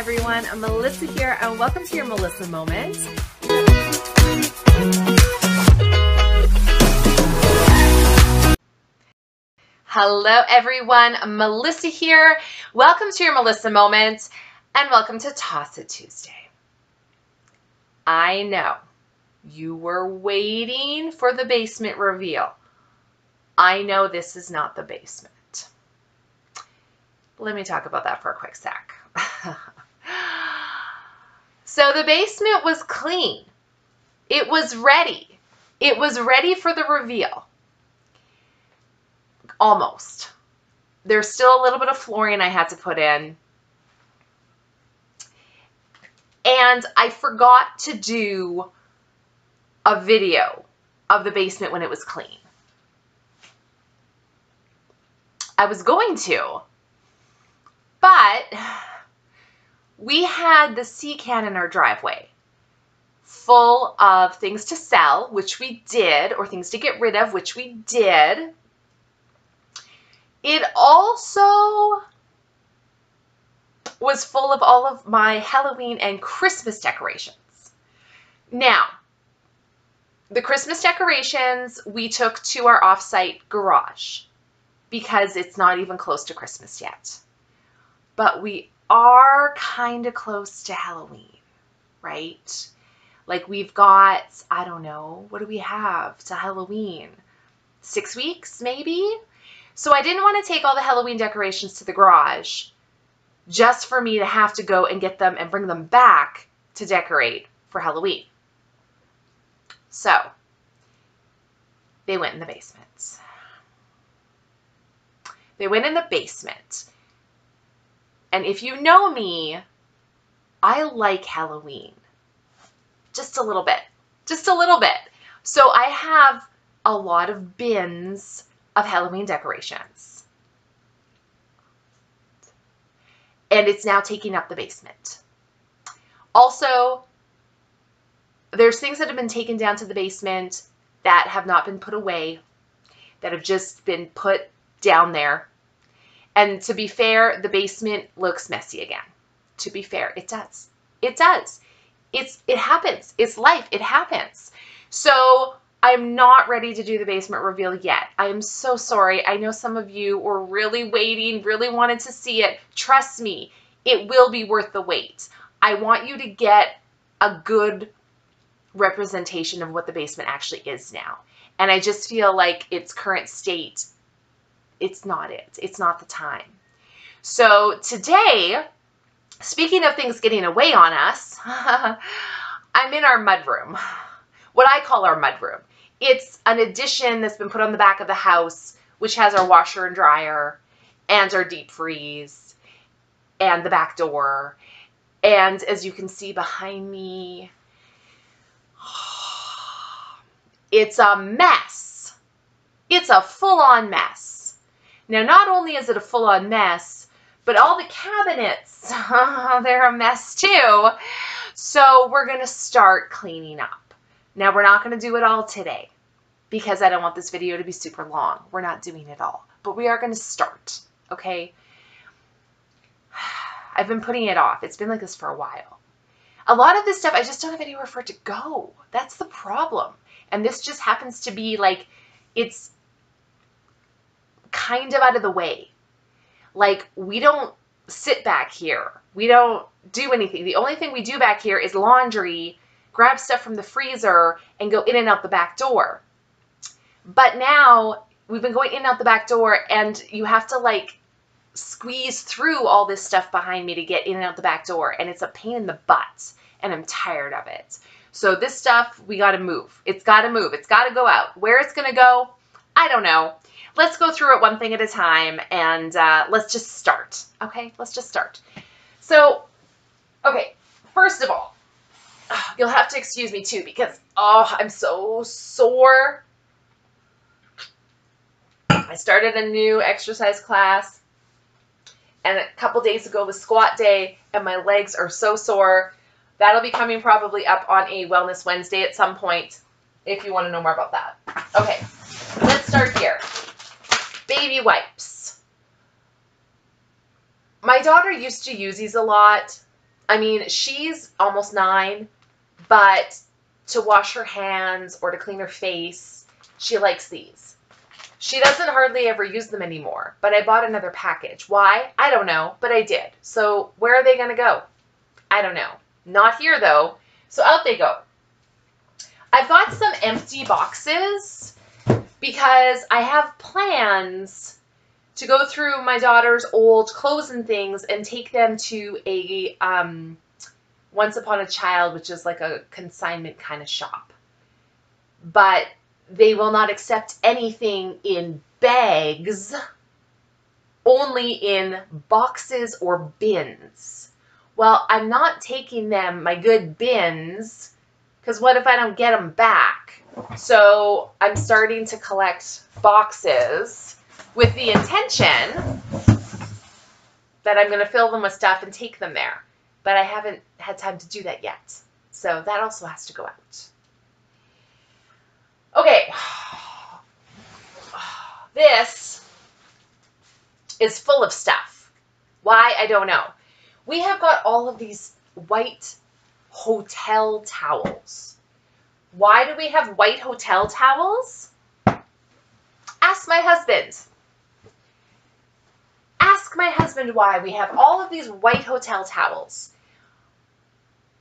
everyone, I'm Melissa here and welcome to your Melissa Moment. Hello everyone, Melissa here. Welcome to your Melissa Moment and welcome to Toss It Tuesday. I know you were waiting for the basement reveal. I know this is not the basement. Let me talk about that for a quick sec. So the basement was clean. It was ready. It was ready for the reveal. Almost. There's still a little bit of flooring I had to put in. And I forgot to do a video of the basement when it was clean. I was going to, but we had the sea can in our driveway full of things to sell, which we did, or things to get rid of, which we did. It also was full of all of my Halloween and Christmas decorations. Now, the Christmas decorations we took to our off-site garage because it's not even close to Christmas yet. But we are kind of close to Halloween, right? Like we've got, I don't know, what do we have to Halloween? 6 weeks, maybe? So I didn't want to take all the Halloween decorations to the garage just for me to have to go and get them and bring them back to decorate for Halloween. So they went in the basement. They went in the basement. And if you know me, I like Halloween. Just a little bit. Just a little bit. So I have a lot of bins of Halloween decorations. And it's now taking up the basement. Also, there's things that have been taken down to the basement that have not been put away, that have just been put down there. And to be fair, the basement looks messy again. To be fair, it does. It does. It happens. It's life. It happens. So I'm not ready to do the basement reveal yet. I am so sorry. I know some of you were really waiting, really wanted to see it. Trust me, it will be worth the wait. I want you to get a good representation of what the basement actually is now. And I just feel like its current state, it's not it. It's not the time. So today, speaking of things getting away on us, I'm in our mudroom, what I call our mudroom. It's an addition that's been put on the back of the house, which has our washer and dryer and our deep freeze and the back door. And as you can see behind me, it's a mess. It's a full-on mess. Now, not only is it a full-on mess, but all the cabinets, they're a mess too. So we're going to start cleaning up. Now, we're not going to do it all today because I don't want this video to be super long. We're not doing it all, but we are going to start, okay? I've been putting it off. It's been like this for a while. A lot of this stuff, I just don't have anywhere for it to go. That's the problem. And this just happens to be like, it's kind of out of the way. Like, we don't sit back here. We don't do anything. The only thing we do back here is laundry, grab stuff from the freezer, and go in and out the back door. But now, we've been going in and out the back door, and you have to, like, squeeze through all this stuff behind me to get in and out the back door, and it's a pain in the butt, and I'm tired of it. So this stuff, we got to move. It's got to move. It's got to go out. Where it's going to go, I don't know. Let's go through it one thing at a time, and let's just start, okay? Let's just start. So, okay, first of all, you'll have to excuse me too because, oh, I'm so sore. I started a new exercise class, and a couple days ago was squat day, and my legs are so sore. That'll be coming probably up on a Wellness Wednesday at some point if you want to know more about that. Okay, let's start here. Baby wipes. My daughter used to use these a lot, I mean, she's almost 9, but to wash her hands or to clean her face, she likes these. She doesn't hardly ever use them anymore, but I bought another package. Why? I don't know, but I did. So where are they going to go? I don't know. Not here, though. So out they go. I've got some empty boxes because I have plans to go through my daughter's old clothes and things and take them to a Once Upon a Child, which is like a consignment kind of shop. But they will not accept anything in bags, only in boxes or bins. Well, I'm not taking them, my good bins, because what if I don't get them back? So I'm starting to collect boxes with the intention that I'm going to fill them with stuff and take them there. But I haven't had time to do that yet. So that also has to go out. Okay. This is full of stuff. Why? I don't know. We have got all of these white hotel towels. Why do we have white hotel towels? Ask my husband. Ask my husband why we have all of these white hotel towels.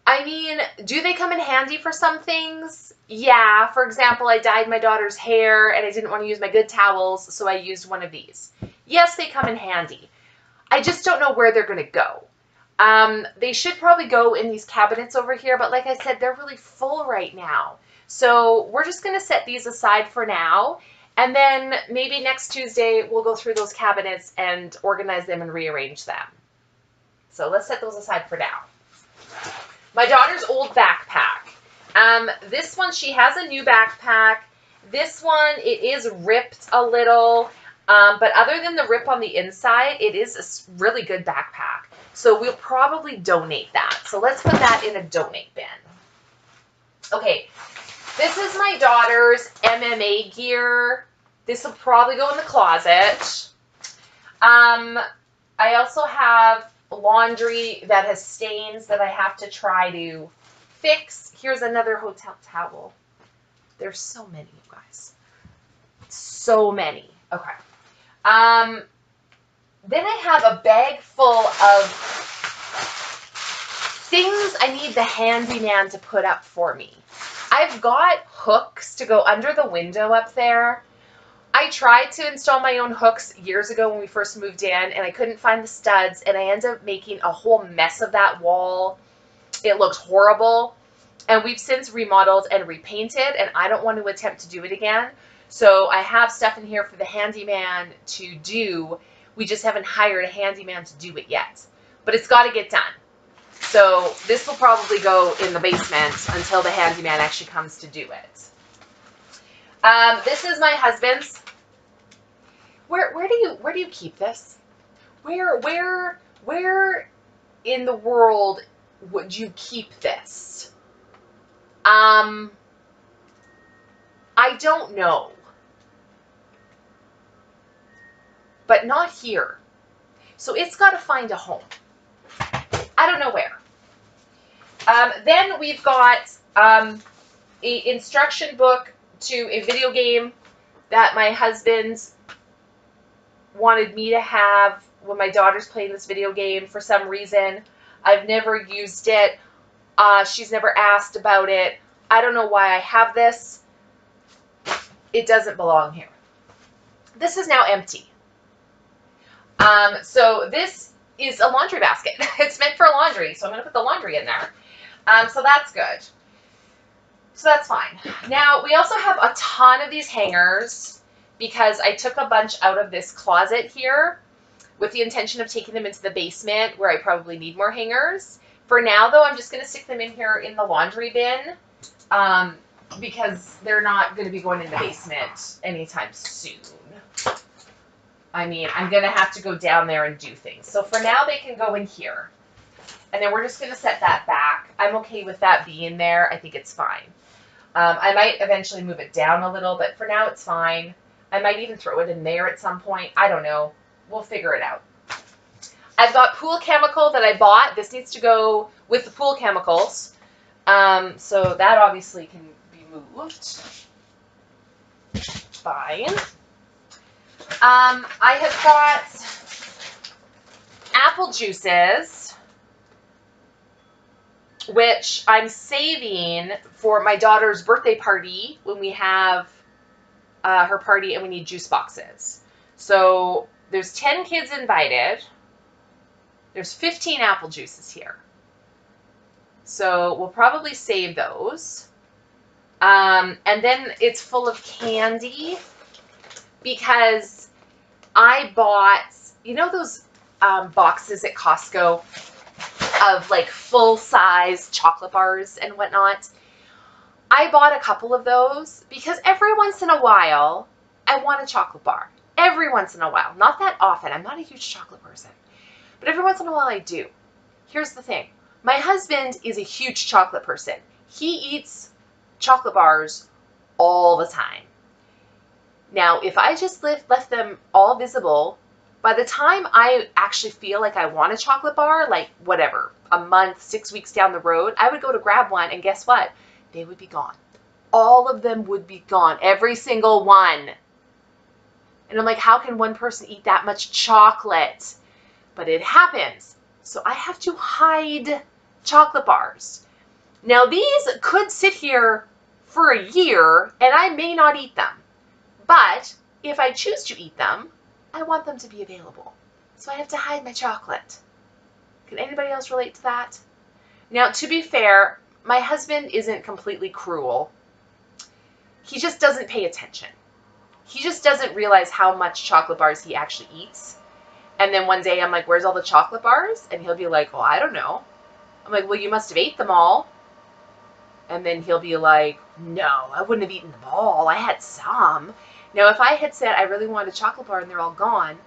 I mean, do they come in handy for some things? Yeah. For example, I dyed my daughter's hair and I didn't want to use my good towels, so I used one of these. Yes, they come in handy. I just don't know where they're going to go. They should probably go in these cabinets over here, but like I said, they're really full right now. So we're just going to set these aside for now. And then maybe next Tuesday, we'll go through those cabinets and organize them and rearrange them. So let's set those aside for now. My daughter's old backpack. This one, she has a new backpack. This one, it is ripped a little. But other than the rip on the inside, it is a really good backpack. So we'll probably donate that. So let's put that in a donate bin. Okay, this is my daughter's MMA gear. This will probably go in the closet. I also have laundry that has stains that I have to try to fix. Here's another hotel towel. There's so many, you guys. So many. Okay. Then I have a bag full of things I need the handyman to put up for me. I've got hooks to go under the window up there. I tried to install my own hooks years ago when we first moved in, and I couldn't find the studs, and I ended up making a whole mess of that wall. It looks horrible, and we've since remodeled and repainted, and I don't want to attempt to do it again. So I have stuff in here for the handyman to do. We just haven't hired a handyman to do it yet, but it's got to get done. So this will probably go in the basement until the handyman actually comes to do it. This is my husband's. Where do you keep this? Where in the world would you keep this? I don't know. But not here. So it's got to find a home. I don't know where. Then we've got an instruction book to a video game that my husband wanted me to have when my daughter's playing this video game for some reason. I've never used it. She's never asked about it. I don't know why I have this. It doesn't belong here. This is now empty. So this is a laundry basket. It's meant for laundry, so I'm going to put the laundry in there. So that's good. So that's fine. Now, we also have a ton of these hangers because I took a bunch out of this closet here with the intention of taking them into the basement where I probably need more hangers. For now, though, I'm just going to stick them in here in the laundry bin because they're not going to be going in the basement anytime soon. I mean, I'm going to have to go down there and do things. So for now, they can go in here. And then we're just going to set that back. I'm okay with that being there. I think it's fine. I might eventually move it down a little, but for now it's fine. I might even throw it in there at some point. I don't know. We'll figure it out. I've got pool chemical that I bought. This needs to go with the pool chemicals. So that obviously can be moved. Fine. I have got apple juices, which I'm saving for my daughter's birthday party when we have her party and we need juice boxes. So there's 10 kids invited. There's 15 apple juices here. So we'll probably save those. And then it's full of candy because I bought, you know those boxes at Costco of like full-size chocolate bars and whatnot? I bought a couple of those because every once in a while I want a chocolate bar. Every once in a while. Not that often. I'm not a huge chocolate person. But every once in a while I do. Here's the thing. My husband is a huge chocolate person. He eats chocolate bars all the time. Now, if I just left them all visible, by the time I actually feel like I want a chocolate bar, like whatever, a month, 6 weeks down the road, I would go to grab one and guess what? They would be gone. All of them would be gone. Every single one. And I'm like, how can one person eat that much chocolate? But it happens. So I have to hide chocolate bars. Now these could sit here for a year and I may not eat them. But if I choose to eat them, I want them to be available. So I have to hide my chocolate. Can anybody else relate to that? Now, to be fair, my husband isn't completely cruel. He just doesn't pay attention. He just doesn't realize how much chocolate bars he actually eats. And then one day I'm like, where's all the chocolate bars? And he'll be like, well, I don't know. I'm like, well, you must have ate them all. And then he'll be like, no, I wouldn't have eaten them all. I had some. Now, if I had said I really wanted a chocolate bar and they're all gone,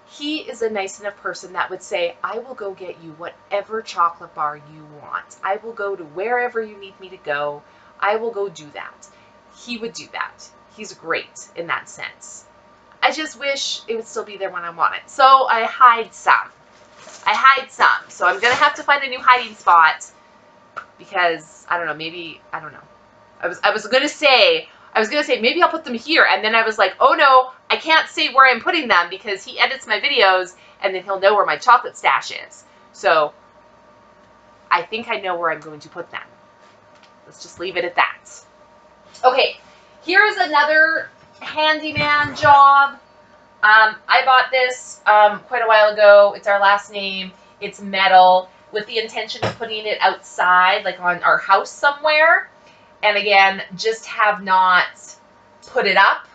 he is a nice enough person that would say, I will go get you whatever chocolate bar you want. I will go to wherever you need me to go. I will go do that. He would do that. He's great in that sense. I just wish it would still be there when I want it. So I hide some. So I'm going to have to find a new hiding spot because, I don't know, maybe, I don't know. I was going to say, maybe I'll put them here. And then I was like, oh no, I can't say where I'm putting them because he edits my videos and then he'll know where my chocolate stash is. So I think I know where I'm going to put them. Let's just leave it at that. Okay, here's another handyman job. I bought this quite a while ago. It's our last name. It's metal with the intention of putting it outside, like on our house somewhere. And again, just have not put it up.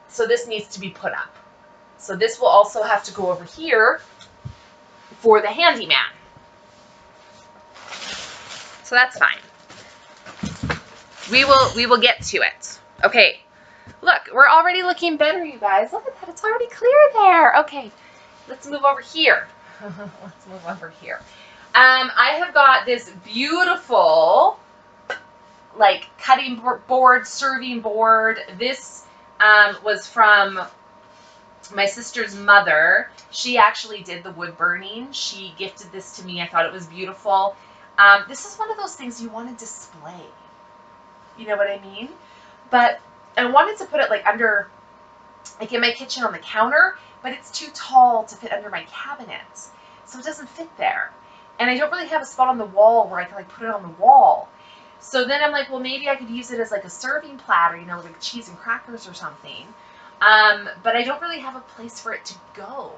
So this needs to be put up. So this will also have to go over here for the handyman. So that's fine. We will get to it. Okay. Look, we're already looking better, you guys. Look at that. It's already clear there. Okay. Let's move over here. Let's move over here. I have got this beautiful like cutting board, serving board. This was from my sister's mother. She actually did the wood burning. She gifted this to me. I thought it was beautiful. This is one of those things you want to display. You know what I mean? But I wanted to put it like under, like in my kitchen on the counter, but it's too tall to fit under my cabinet. So it doesn't fit there. And I don't really have a spot on the wall where I can like put it on the wall. So then I'm like, well, maybe I could use it as like a serving platter, you know, like cheese and crackers or something. But I don't really have a place for it to go.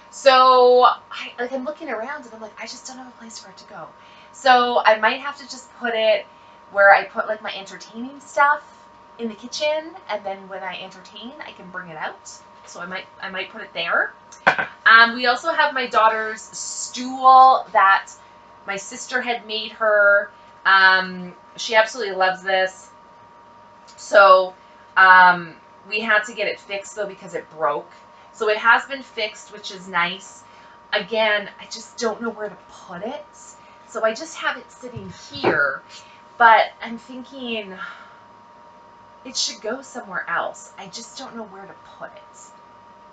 So I'm looking around and I'm like, I just don't have a place for it to go. So I might have to just put it where I put like my entertaining stuff in the kitchen, and then when I entertain, I can bring it out. So I might put it there. We also have my daughter's stool that my sister had made her. She absolutely loves this. So we had to get it fixed though because it broke. So it has been fixed, which is nice. Again, I just don't know where to put it. So I just have it sitting here, but I'm thinking it should go somewhere else. I just don't know where to put it.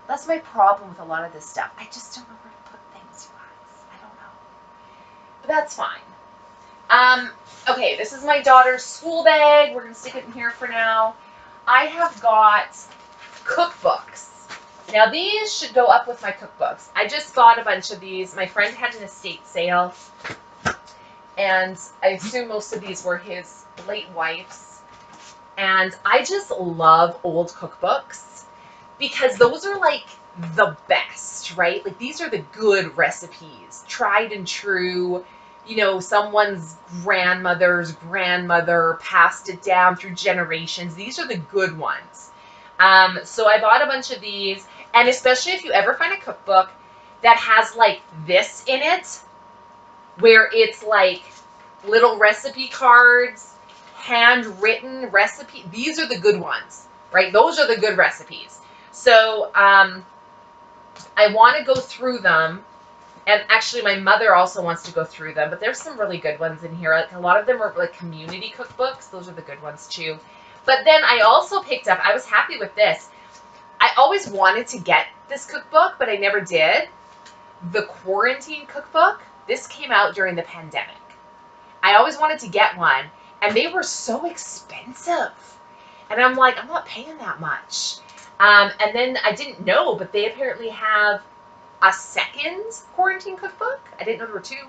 That's my problem with a lot of this stuff. I just don't know where to put things, you guys. I don't know. But that's fine. Okay, this is my daughter's school bag. We're going to stick it in here for now. I have got cookbooks. Now, these should go up with my cookbooks. I just bought a bunch of these. My friend had an estate sale, and I assume most of these were his late wife's. And I just love old cookbooks because those are like the best, right? Like, these are the good recipes, tried and true. You know, someone's grandmother's grandmother passed it down through generations. These are the good ones. So I bought a bunch of these, and especially if you ever find a cookbook that has like this in it, where it's like little recipe cards, handwritten recipe. These are the good ones, right? Those are the good recipes. So I want to go through them. And actually, my mother also wants to go through them, but there's some really good ones in here. Like, a lot of them are like community cookbooks. Those are the good ones too. But then I also picked up, I was happy with this. I always wanted to get this cookbook, but I never did. The Quarantine Cookbook. This came out during the pandemic. I always wanted to get one, and they were so expensive. And I'm like, I'm not paying that much. And then I didn't know, but they apparently have a second quarantine cookbook. I didn't know there were two.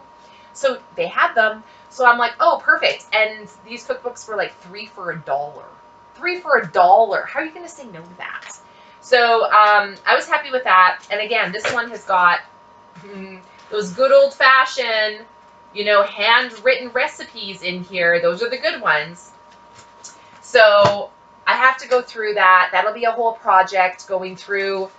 So they had them. So I'm like, oh, perfect. And these cookbooks were like $3 for $1. $3 for $1. How are you going to say no to that? So I was happy with that. And again, this one has got those good old fashioned, you know, handwritten recipes in here. Those are the good ones. So I have to go through that. That'll be a whole project, going through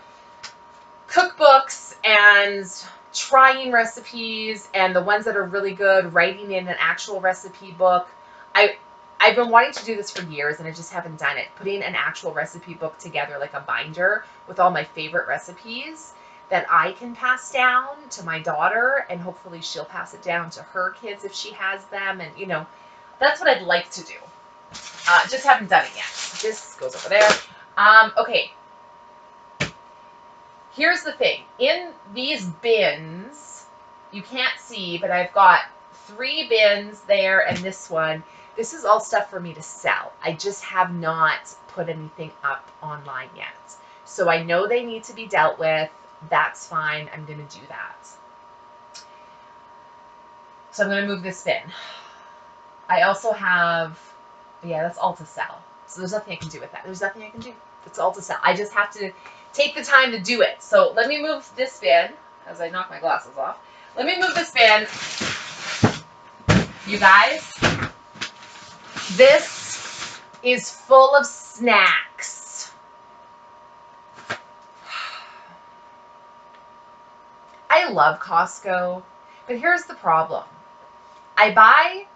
cookbooks and trying recipes, and the ones that are really good, writing in an actual recipe book. I've been wanting to do this for years, and I just haven't done it. Putting an actual recipe book together, like a binder with all my favorite recipes that I can pass down to my daughter, and hopefully she'll pass it down to her kids if she has them. And, you know, that's what I'd like to do. Just haven't done it yet. This goes over there. Okay. Here's the thing. In these bins, you can't see, but I've got 3 bins there and this one. This is all stuff for me to sell. I just have not put anything up online yet. So I know they need to be dealt with. That's fine. I'm going to do that. So I'm going to move this bin. I also have, yeah, that's all to sell. So there's nothing I can do with that. There's nothing I can do. It's all to sell. I just have to take the time to do it. So let me move this bin as I knock my glasses off. Let me move this bin. You guys, this is full of snacks. I love Costco, but here's the problem. I buy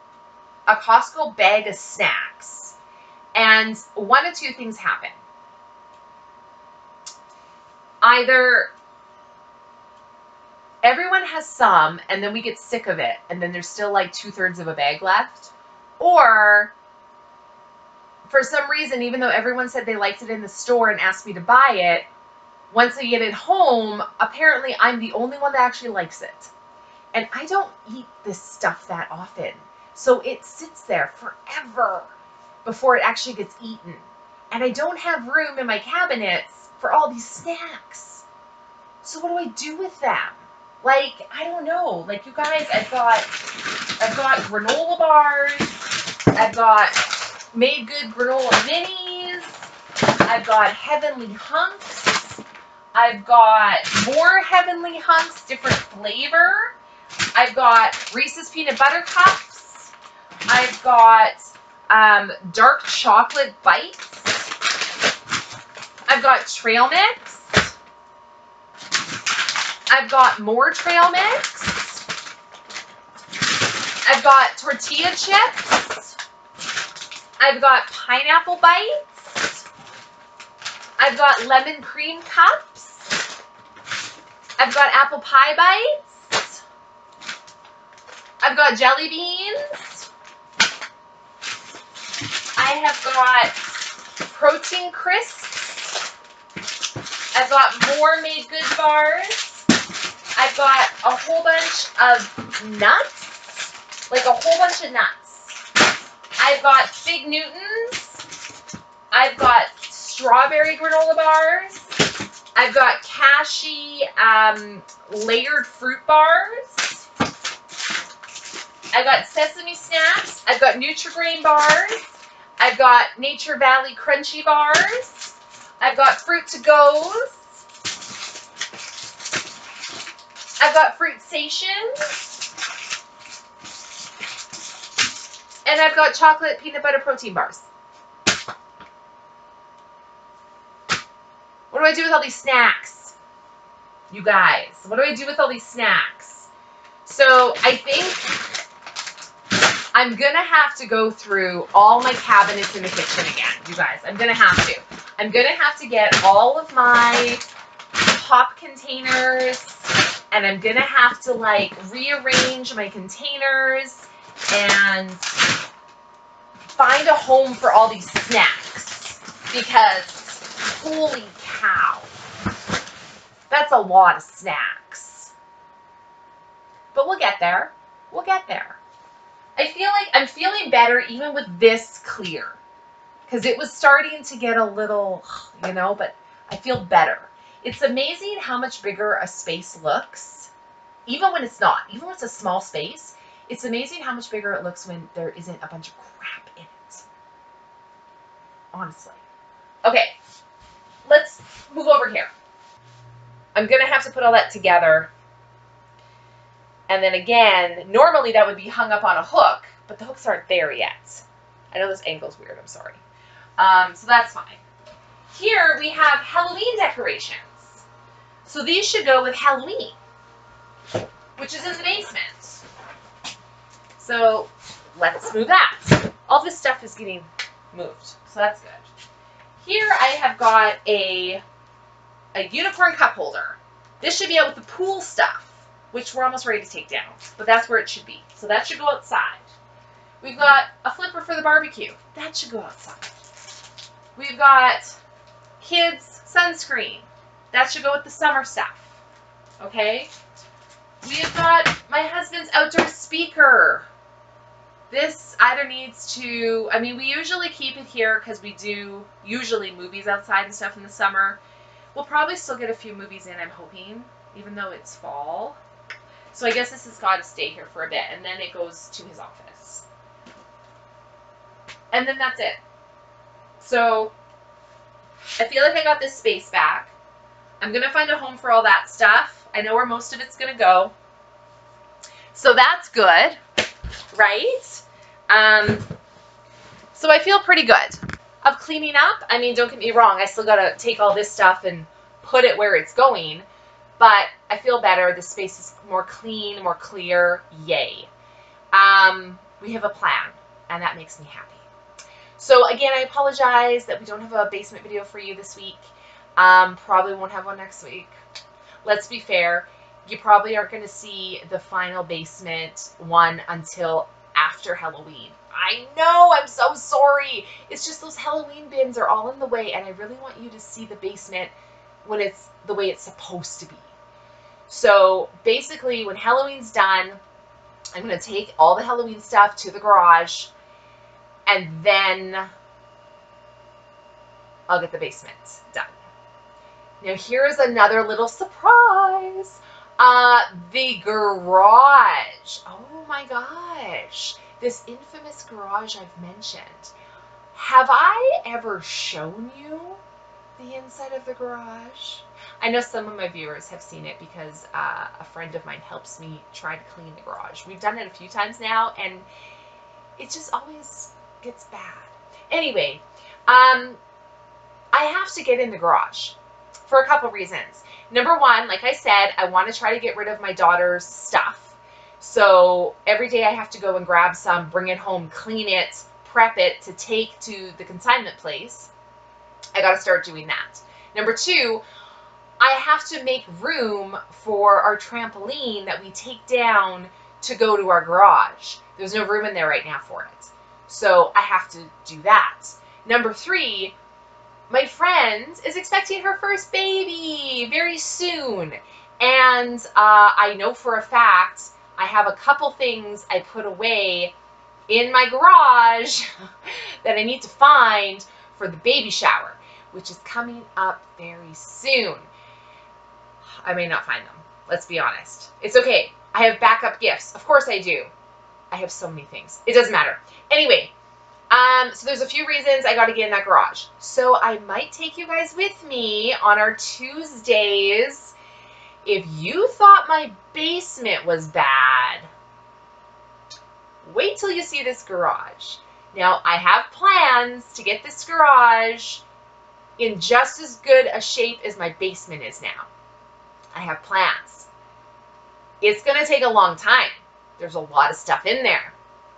a Costco bag of snacks, and one of two things happen. Either everyone has some, and then we get sick of it, and then there's still like 2/3 of a bag left, or for some reason, even though everyone said they liked it in the store and asked me to buy it, once I get it home, apparently I'm the only one that actually likes it. And I don't eat this stuff that often. So it sits there forever before it actually gets eaten. And I don't have room in my cabinets for all these snacks. So what do I do with them? Like, I don't know. Like, you guys, I've got granola bars. I've got Made Good granola minis. I've got Heavenly Hunks. I've got more Heavenly Hunks, different flavor. I've got Reese's Peanut Butter Cups. I've got dark chocolate bites. I've got trail mix. I've got more trail mix. I've got tortilla chips. I've got pineapple bites. I've got lemon cream cups. I've got apple pie bites. I've got jelly beans. I have got protein crisps. I've got more made good bars. I've got a whole bunch of nuts, like a whole bunch of nuts. I've got Fig Newtons. I've got strawberry granola bars. I've got cashew layered fruit bars. I've got sesame snaps. I've got Nutri-Grain bars. I've got Nature Valley crunchy bars. I've got fruit to goes. I've got fruit stations. And I've got chocolate peanut butter protein bars. What do I do with all these snacks? You guys, what do I do with all these snacks? So I think I'm going to have to go through all my cabinets in the kitchen again, you guys. I'm going to have to. I'm going to have to get all of my pop containers, and I'm going to have to, like, rearrange my containers and find a home for all these snacks, because holy cow, that's a lot of snacks. But we'll get there. We'll get there. I feel like I'm feeling better even with this clear, because it was starting to get a little, you know, but I feel better. It's amazing how much bigger a space looks, even when it's not. Even when it's a small space, it's amazing how much bigger it looks when there isn't a bunch of crap in it. Honestly. Okay, let's move over here. I'm going to have to put all that together. And then again, normally that would be hung up on a hook, but the hooks aren't there yet. I know this angle's weird, I'm sorry. So that's fine. Here we have Halloween decorations. So these should go with Halloween, which is in the basement. So let's move that. All this stuff is getting moved, so that's good. Here I have got a unicorn cup holder. This should be out with the pool stuff, which we're almost ready to take down, but that's where it should be. So that should go outside. We've got a flipper for the barbecue. That should go outside. We've got kids' sunscreen. That should go with the summer stuff. Okay? We've got my husband's outdoor speaker. This either needs to, I mean, we usually keep it here because we do usually movies outside and stuff in the summer. We'll probably still get a few movies in, I'm hoping, even though it's fall. So I guess this has got to stay here for a bit, and then it goes to his office. And then that's it. So I feel like I got this space back. I'm going to find a home for all that stuff. I know where most of it's going to go. So that's good, right? So I feel pretty good. Of cleaning up, I mean, don't get me wrong, I still got to take all this stuff and put it where it's going. But I feel better. The space is more clean, more clear. Yay. We have a plan, and that makes me happy. So again, I apologize that we don't have a basement video for you this week. Probably won't have one next week. Let's be fair. You probably aren't going to see the final basement one until after Halloween. I know, I'm so sorry. It's just those Halloween bins are all in the way, and I really want you to see the basement when it's the way it's supposed to be. So basically, when Halloween's done, I'm going to take all the Halloween stuff to the garage, and then I'll get the basement done. Now here's another little surprise. The garage. Oh my gosh. This infamous garage I've mentioned. Have I ever shown you the inside of the garage? I know some of my viewers have seen it because a friend of mine helps me try to clean the garage. We've done it a few times now, and it just always gets bad. Anyway, I have to get in the garage for a couple reasons. Number one, like I said, I want to try to get rid of my daughter's stuff. So every day I have to go and grab some, bring it home, clean it, prep it to take to the consignment place. I got to start doing that. Number two, I have to make room for our trampoline that we take down to go to our garage. There's no room in there right now for it. So I have to do that. Number three, my friend is expecting her first baby very soon. And I know for a fact I have a couple things I put away in my garage that I need to find for the baby shower, which is coming up very soon. I may not find them. Let's be honest. It's okay. I have backup gifts. Of course I do. I have so many things. It doesn't matter. Anyway, so there's a few reasons I got to get in that garage. So I might take you guys with me on our Tuesdays. If you thought my basement was bad, wait till you see this garage. Now, I have plans to get this garage in just as good a shape as my basement is now. I have plans. It's going to take a long time. There's a lot of stuff in there.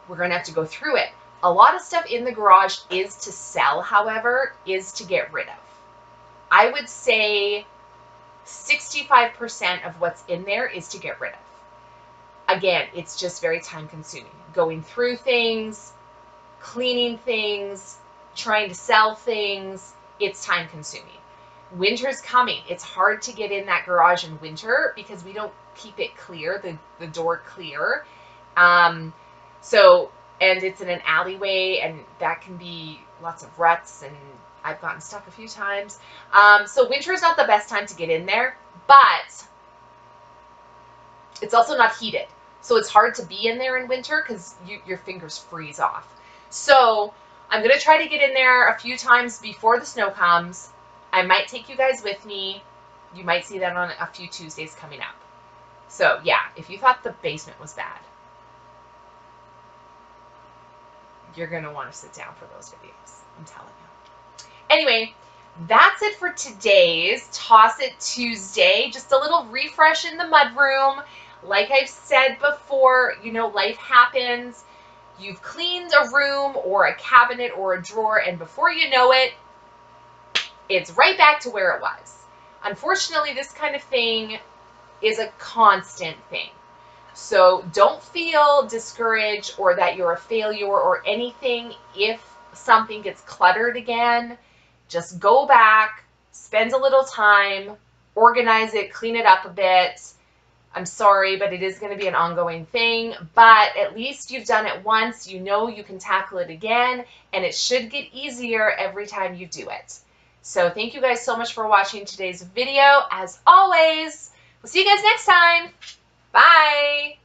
We're going to have to go through it. A lot of stuff in the garage is to sell, however, is to get rid of. I would say 65% of what's in there is to get rid of. Again, it's just very time consuming. Going through things, cleaning things, trying to sell things, it's time consuming. Winter's coming. It's hard to get in that garage in winter because we don't keep it clear, the door clear. And it's in an alleyway, and that can be lots of ruts, and I've gotten stuck a few times. So winter is not the best time to get in there, but it's also not heated. So it's hard to be in there in winter because your fingers freeze off. So I'm going to try to get in there a few times before the snow comes. I might take you guys with me. You might see that on a few Tuesdays coming up. So yeah, if you thought the basement was bad, you're going to want to sit down for those videos. I'm telling you. Anyway, that's it for today's Toss It Tuesday. Just a little refresh in the mudroom. Like I've said before, you know, life happens. You've cleaned a room or a cabinet or a drawer, and before you know it, it's right back to where it was. Unfortunately, this kind of thing is a constant thing. So don't feel discouraged or that you're a failure or anything if something gets cluttered again. Just go back, spend a little time, organize it, clean it up a bit. I'm sorry, but it is going to be an ongoing thing. But at least you've done it once. You know you can tackle it again, and it should get easier every time you do it. So thank you guys so much for watching today's video. As always, we'll see you guys next time. Bye.